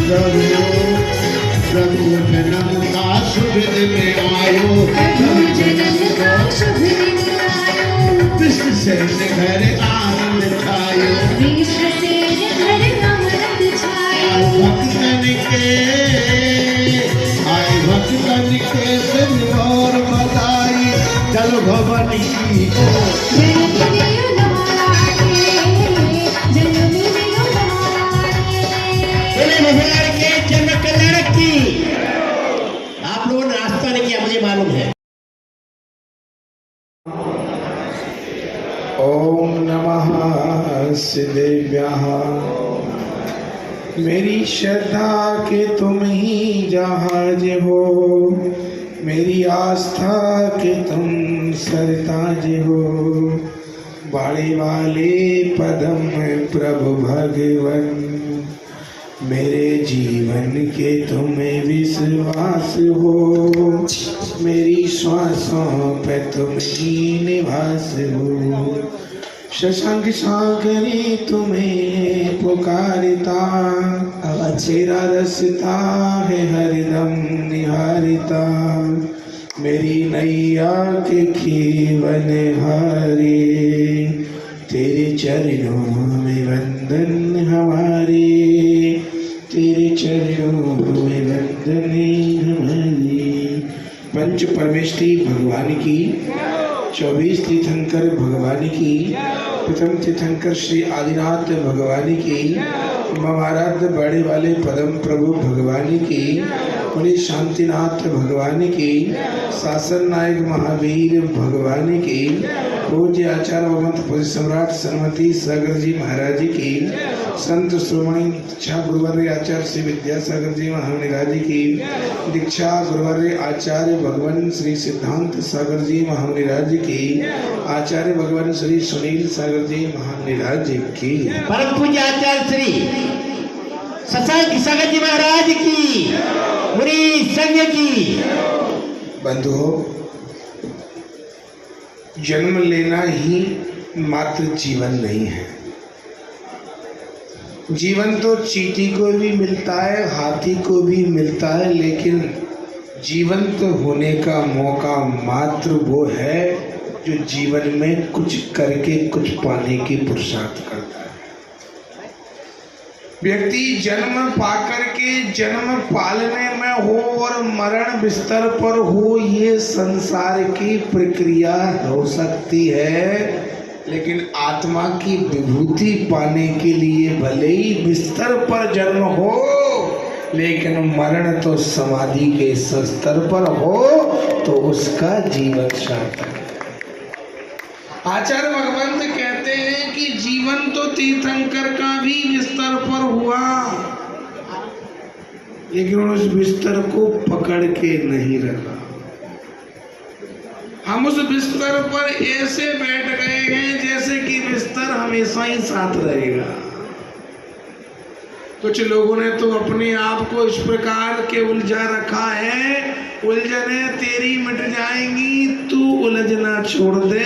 प्रभु जन्म का शुभ दिन आयो, प्रभु जन्म का शुभ दिन आयो, विश्व से घर आनंद छायो, विश्व से घर आनंद छायो। भक्तन के सिर और बधाई, चलो भवानी की जन्म दियो नारायण, जन्म दियो नारायण। भगवान के जन्म कल्याण की। आप लोगों ने नाश्ता नहीं किया मुझे मालूम है। ओम नमः सिद्धेभ्यः। मेरी श्रद्धा के तुम ही जहाज हो, मेरी आस्था के तुम सरताज हो। बाड़े वाले पदम प्रभु भगवन, मेरे जीवन के तुम्हें विश्वास हो। मेरी श्वासों पे तुम ही निवास हो। शशांक सागरी तुम्हें पुकारता, तेरा रसता है हरदम निहारता। मेरी नैया के खेवन हारे, तेरे चरणों में वंदन हमारे, तेरे चरणों में वंदन हमारी। पंच परमेष्ठी भगवान की, 24 तीर्थंकर भगवान की, प्रथम तीर्थंकर श्री आदिनाथ भगवान की, महाराज बड़े वाले पदम प्रभु भगवान की, बोले शांतिनाथ भगवान की, शासन नायक महावीर भगवान की, पूज्य आचार्य भगवंत पूज्य सम्राट सन्मति सागर जी महाराज की, संत श्रोमणी दीक्षा गुरुवर्य आचार्य श्री विद्यासागर जी महामुनिराज की, दीक्षा गुरुवर्य आचार्य भगवान श्री सिद्धांत सागर जी महामुनिराज की, आचार्य भगवान श्री सुनील सागर जी महामुनिराज की, परम पूज्य आचार्य श्री शशांक सागर जी महाराज की, मुनि संघ की। बंधुओं, जन्म लेना ही मात्र जीवन नहीं है। जीवन तो चींटी को भी मिलता है, हाथी को भी मिलता है, लेकिन जीवंत होने का मौका मात्र वो है जो जीवन में कुछ करके कुछ पाने की पुरुषार्थ करता है। व्यक्ति जन्म पाकर के जन्म पालने में हो और मरण बिस्तर पर हो, ये संसार की प्रक्रिया हो सकती है, लेकिन आत्मा की विभूति पाने के लिए भले ही बिस्तर पर जन्म हो, लेकिन मरण तो समाधि के स्तर पर हो तो उसका जीवन सार्थक है। आचार्य भगवंत कहते हैं कि जीवन तो तीर्थंकर का भी बिस्तर पर हुआ, लेकिन उस बिस्तर को पकड़ के नहीं रखा। हम उस बिस्तर पर ऐसे बैठ गए हैं जैसे कि बिस्तर हमेशा ही साथ रहेगा। कुछ लोगों ने तो अपने आप को इस प्रकार के उलझा रखा है, उलझने तेरी मिट जाएंगी, तू उलझना छोड़ दे,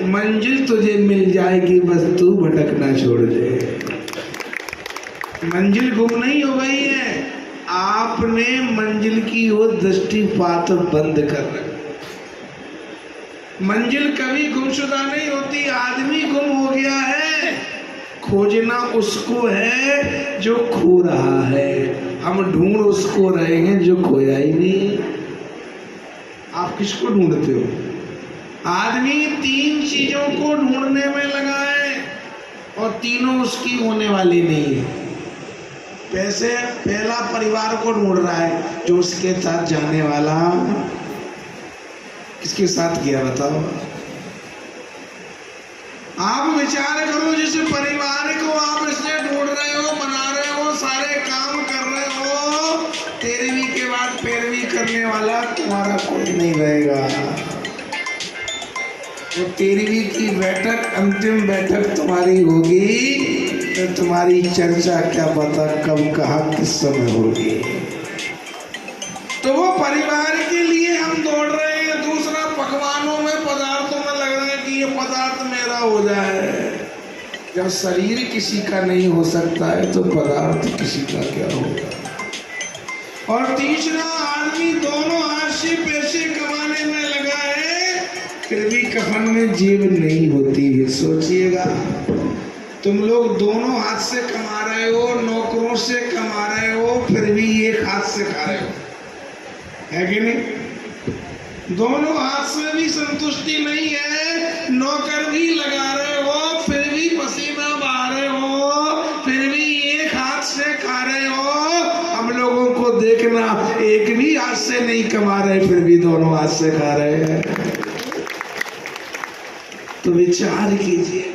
मंजिल तुझे मिल जाएगी, बस तू भटकना छोड़ दे। मंजिल गुम नहीं हो गई है, आपने मंजिल की ओर दृष्टिपात बंद कर रखा। मंजिल कभी गुमशुदा नहीं होती, आदमी गुम हो गया है। खोजना उसको है जो खो रहा है, हम ढूंढ उसको रहे हैं जो खोया ही नहीं। आप किसको ढूंढते हो? आदमी 3 चीजों को ढूंढने में लगा है और तीनों उसकी होने वाली नहीं है। पैसे, पहला परिवार को ढूंढ रहा है जो उसके साथ जाने वाला। किसके साथ गया बताओ? आप विचार करो, जिस परिवार को आप इसलिए ढूंढ रहे हो, बना रहे हो, सारे काम कर रहे हो, 13वीं के बाद 15वीं करने वाला तुम्हारा कोई नहीं रहेगा। तो 13वीं की बैठक, अंतिम बैठक तुम्हारी होगी, तो तुम्हारी चर्चा क्या पता कब कहाँ किस समय होगी। तो वो परिवार के लिए हम दौड़ रहे हैं, दूसरा पकवानों में, पदार्थों में लग रहे हैं कि ये पदार्थ मेरा हो जाए। जब शरीर किसी का नहीं हो सकता है तो पदार्थ किसी का क्या होगा। और तीसरा आदमी दोनों हाथ से पैसे कमाने में लगा है, फिर भी कफन में जेब नहीं होती है। सोचिएगा, तुम लोग दोनों हाथ से कमा रहे हो, नौकरों से कमा रहे हो, फिर भी एक हाथ से खा रहे हो, है कि नहीं? दोनों हाथ से भी संतुष्टि नहीं है, नौकर भी लगा रहे हो, फिर भी पसीना बहा रहे हो, फिर भी एक हाथ से खा रहे हो। हम लोगों को देखना, एक भी हाथ से नहीं कमा रहे, फिर भी दोनों हाथ से खा रहे हैं। तो विचार कीजिए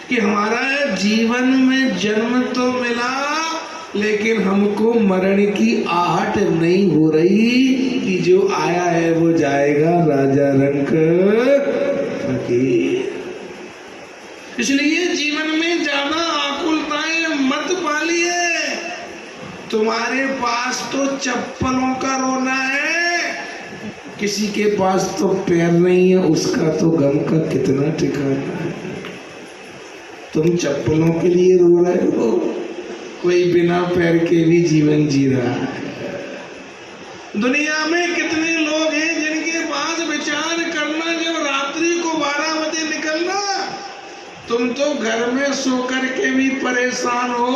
कि हमारा जीवन में जन्म तो मिला, लेकिन हमको मरण की आहट नहीं हो रही कि जो आया है वो जाएगा, राजा रंक फकीर। इसलिए जीवन में ज्यादा आकुलताएं मत पालिए। तुम्हारे पास तो चप्पलों का रोना है, किसी के पास तो पैर नहीं है, उसका तो गम का कितना ठिकाना है। तुम चप्पलों के लिए रो रहे हो, कोई बिना पैर के भी जीवन जी रहा है। दुनिया में कितने लोग हैं जिनके पास विचार करना, जब रात्रि को 12 बजे निकलना, तुम तो घर में सो कर के भी परेशान हो,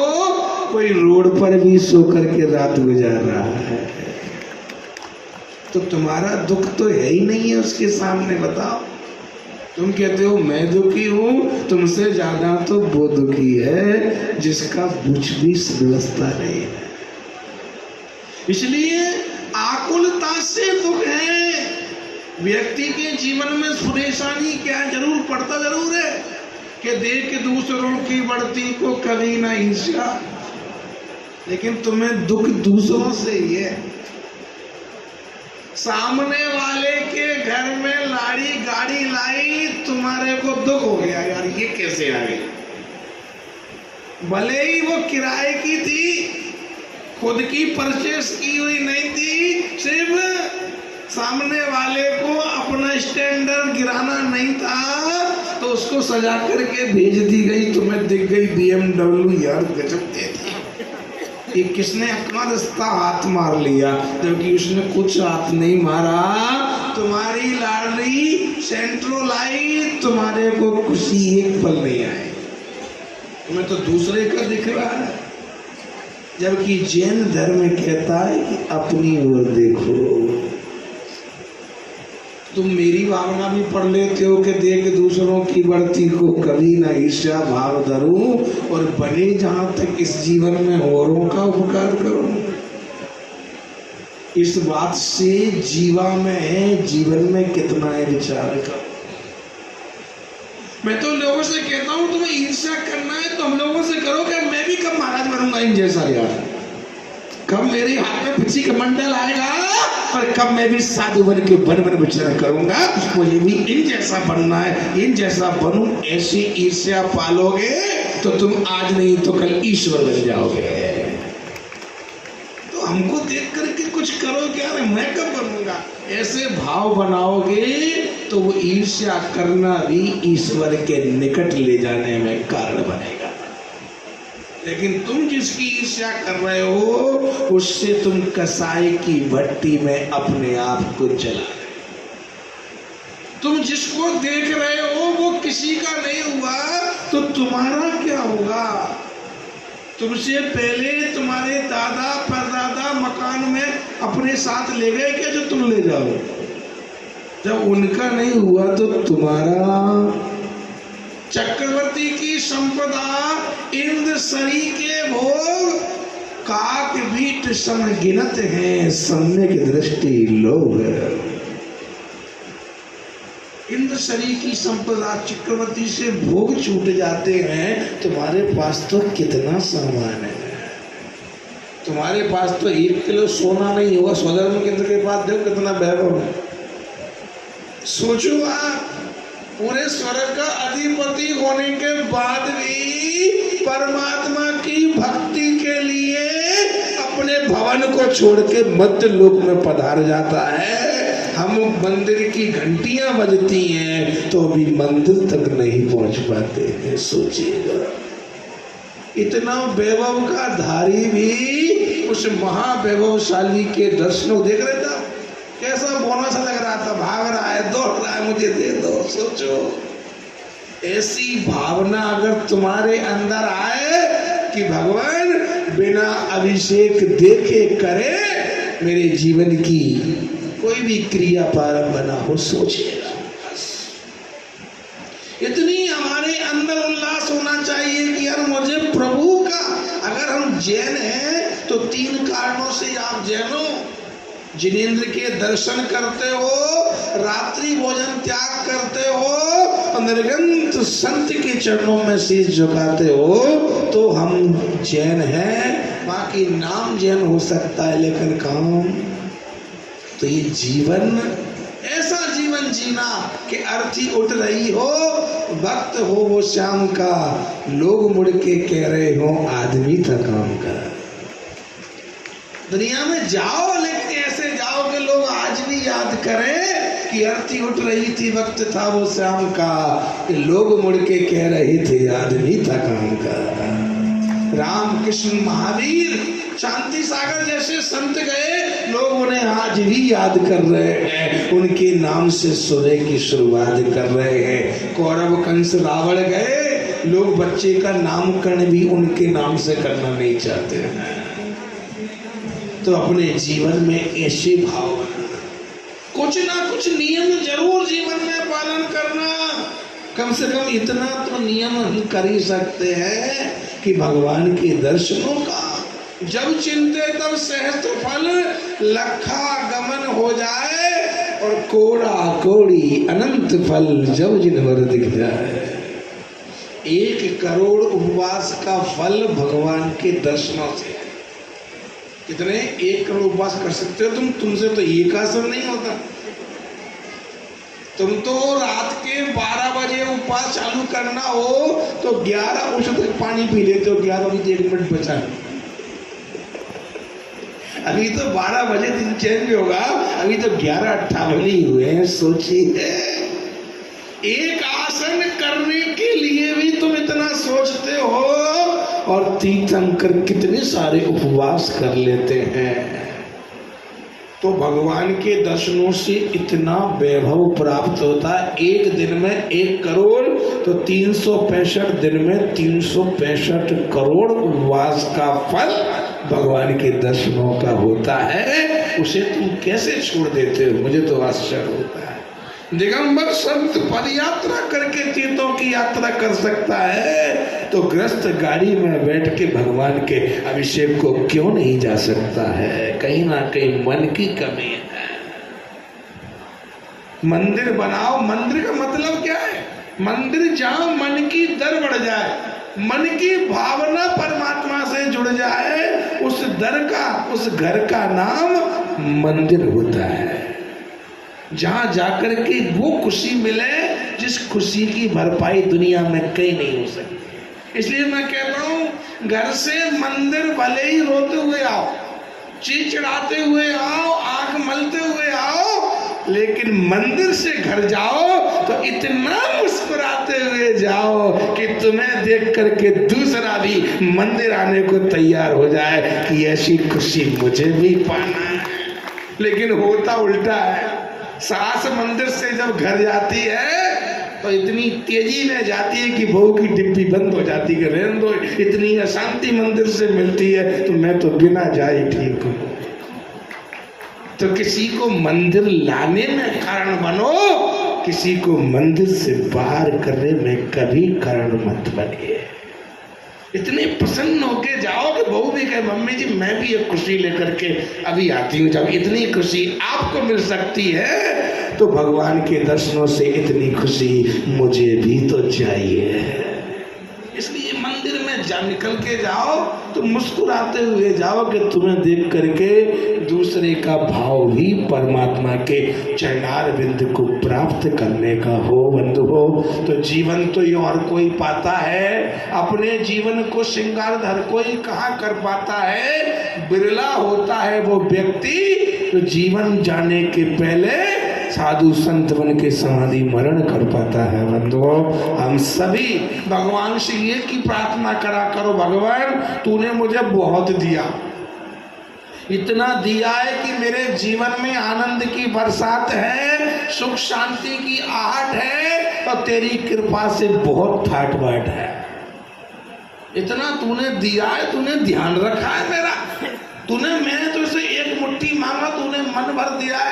कोई रोड पर भी सो कर के रात गुजार रहा है। तो तुम्हारा दुख तो है ही नहीं है उसके सामने। बताओ, तुम कहते हो मैं दुखी हूं, तुमसे ज्यादा तो वो दुखी है जिसका कुछ भी व्यवस्था नहीं है। इसलिए आकुलता से दुख है। व्यक्ति के जीवन में परेशानी क्या जरूर पड़ता जरूर है कि देख दूसरों की बढ़ती को कभी ना ईर्ष्या, लेकिन तुम्हें दुख दूसरों से ही है। सामने वाले के घर में लाड़ी गाड़ी लाई, तुम्हारे को दुख हो गया, यार ये कैसे आ गई। भले ही वो किराए की थी, खुद की परचेस की हुई नहीं थी, सिर्फ सामने वाले को अपना स्टैंडर्ड गिराना नहीं था, तो उसको सजा करके भेज दी गई। तुम्हें दिख गई BMW, यार गजब दे दी। ये किसने अपना रास्ता हाथ मार लिया, जबकि उसने कुछ हाथ नहीं मारा। तुम्हारी लाडली सेंट्रो लाई, तुम्हारे को खुशी एक पल नहीं आई, तुम्हें तो दूसरे का दिख रहा है। जबकि जैन धर्म कहता है कि अपनी ओर देखो। तुम मेरी भावना भी पढ़ लेते हो कि देख दूसरों की बढ़ती को कभी ना ईर्ष्या भाव धरूं, और बने जहां तक इस जीवन में औरों का उपकार करूं। इस बात से जीवा में है, जीवन में कितना है विचार का। मैं तो लोगों से कहता हूं तुम्हें ईर्ष्या करना है तो हम लोगों से करो कि मैं भी कब महाराज बनूंगा इन जैसा, यार कब मेरे हाथ में पिछी का मंडल आएगा, और कब मैं भी साधु बन के वन वन विचरण करूंगा, मुझे भी इन जैसा बनना है, इन जैसा बनूं। ऐसी ईर्ष्या पालोगे तो तुम आज नहीं तो कल ईश्वर बन जाओगे। तो हमको देख करके कुछ करो क्या, मैं कब बनूंगा, ऐसे भाव बनाओगे तो वो ईर्ष्या करना भी ईश्वर के निकट ले जाने में कारण बनेगा। लेकिन तुम जिसकी ईर्ष्या कर रहे हो, उससे तुम कसाई की भट्टी में अपने आप को जला रहे हो। तुम जिसको देख रहे हो वो किसी का नहीं हुआ, तो तुम्हारा क्या होगा। तुमसे पहले तुम्हारे दादा परदादा मकान में अपने साथ ले गए क्या, जो तुम ले जाओ। जब उनका नहीं हुआ तो तुम्हारा। चक्रवर्ती की संपदा इंद्र सरी के भोग, काक बीट सम गिनत हैं, सम्यक दृष्टि लोग। इंद्र सरी की संपदा, चक्रवर्ती से भोग छूट जाते हैं। तुम्हारे पास तो कितना सामान है, तुम्हारे पास तो 1 किलो सोना नहीं होगा। स्वधर्म केंद्र के पास देखो कितना वैभव है। सोचो आप, पूरे स्वर्ग का अधिपति होने के बाद भी परमात्मा की भक्ति के लिए अपने भवन को छोड़ के मध्य लोक में पधार जाता है। हम मंदिर की घंटियां बजती हैं तो अभी मंदिर तक नहीं पहुंच पाते हैं। सोचिएगा, इतना वैभव का धारी भी उस महावैभवशाली के दर्शनों देख रहे था, कैसा बोना सा लग रहा था, भाग रहा है, दौड़ रहा है, मुझे दे दो। सोचो, ऐसी भावना अगर तुम्हारे अंदर आए कि भगवान बिना अभिषेक देखे करे मेरे जीवन की कोई भी क्रिया प्रारंभ ना हो, सोचिएगा। बस इतनी हमारे अंदर उल्लास होना चाहिए कि यार मुझे प्रभु का, अगर हम जैन हैं तो 3 कारणों से आप जैन हो। जिनेंद्र के दर्शन करते हो, रात्रि भोजन त्याग करते हो और निर्गंत संत के चरणों में शीश झुकाते हो तो हम जैन हैं। बाकी नाम जैन हो सकता है लेकिन काम तो ये जीवन, ऐसा जीवन जीना कि अर्थी उठ रही हो, भक्त हो वो श्याम का, लोग मुड़ के कह रहे हो आदमी था काम का। दुनिया में जाओ लेकिन ऐसे जाओ कि लोग आज भी याद करें कि अर्थी उठ रही थी, वक्त था वो श्याम का, कि लोग मुड़ के कह रहे थे आदमी था काम का। राम कृष्ण महावीर शांति सागर जैसे संत गए, लोग उन्हें आज भी याद कर रहे हैं, उनके नाम से सुबह की शुरुआत कर रहे हैं। कौरव कंस रावण गए, लोग बच्चे का नामकरण भी उनके नाम से करना नहीं चाहते हैं। तो अपने जीवन में ऐसे भाव, कुछ ना कुछ नियम जरूर जीवन में पालन करना। कम से कम इतना तो नियम हम कर ही सकते हैं कि भगवान के दर्शनों का जब चिंते तब सहस्त्र फल, लखा गमन हो जाए और कोड़ा कोड़ी अनंत फल जब जिनवर दिख जाए। 1 करोड़ उपवास का फल भगवान के दर्शनों से। कितने 1 करोड़ उपवास कर सकते हो तुमसे तो एक आसन नहीं होता। तुम तो रात के 12 बजे उपवास चालू करना हो तो 11 उस तक पानी पी लेते हो। 11 बजे 1 मिनट बचा, अभी तो 12 बजे दिन चेंज होगा, अभी तो 11:58 ही हुए हैं। सोचिए, एक आसन करने के लिए भी तुम इतना सोचते हो और तीर्थंकर कितने सारे उपवास कर लेते हैं। तो भगवान के दर्शनों से इतना वैभव प्राप्त होता है। एक दिन में 1 करोड़ तो 365 दिन में 365 करोड़ उपवास का फल भगवान के दर्शनों का होता है। उसे तुम कैसे छोड़ देते हो, मुझे तो आश्चर्य होता है। दिगंबर संत पद यात्रा करके तीर्थों की यात्रा कर सकता है तो ग्रस्त गाड़ी में बैठ के भगवान के अभिषेक को क्यों नहीं जा सकता है। कहीं ना कहीं मन की कमी है। मंदिर बनाओ, मंदिर का मतलब क्या है? मंदिर जहां मन की दर बढ़ जाए, मन की भावना परमात्मा से जुड़ जाए, उस दर का, उस घर का नाम मंदिर होता है। जहां जाकर के वो खुशी मिले जिस खुशी की भरपाई दुनिया में कहीं नहीं हो सकती। इसलिए मैं कहता हूं, घर से मंदिर भले ही रोते हुए आओ, चिड़चिड़ाते हुए आओ, आंख मलते हुए आओ, लेकिन मंदिर से घर जाओ तो इतना मुस्कुराते हुए जाओ कि तुम्हें देख करके दूसरा भी मंदिर आने को तैयार हो जाए कि ऐसी खुशी मुझे भी पाना है। लेकिन होता उल्टा है। सास मंदिर से जब घर जाती है तो इतनी तेजी में जाती है कि बहू की डिब्बी बंद हो जाती है। रहने दो, इतनी अशांति मंदिर से मिलती है तो मैं तो बिना जाए ठीक हूँ। तो किसी को मंदिर लाने में कारण बनो, किसी को मंदिर से बाहर करने में कभी कारण मत बने। इतने प्रसन्न होके जाओ कि बहू भी कहे, मम्मी जी मैं भी एक खुशी लेकर के अभी आती हूँ। जब इतनी खुशी आपको मिल सकती है तो भगवान के दर्शनों से इतनी खुशी मुझे भी तो चाहिए। इसलिए मंदिर में निकल के जाओ तो मुस्कुराते हुए जाओ कि तुम्हें देख करके दूसरे का भाव भी परमात्मा के चरणार बिंद को प्राप्त करने का हो। बंधु हो तो जीवन तो ये और कोई पाता है। अपने जीवन को श्रृंगार हर कोई कहाँ कर पाता है। बिरला होता है वो व्यक्ति तो जीवन जाने के पहले साधु संत बन के समाधि मरण कर पाता है। बंधुओं, हम सभी भगवान से ये की प्रार्थना करा करो, भगवान तूने मुझे बहुत दिया, इतना दिया है कि मेरे जीवन में आनंद की बरसात है, सुख शांति की आहट है, और तेरी कृपा से बहुत ठाट बाट है। इतना तूने दिया है, तूने ध्यान रखा है मेरा, मैंने तुझसे एक मुट्ठी मांगा, तूने मन भर दिया है।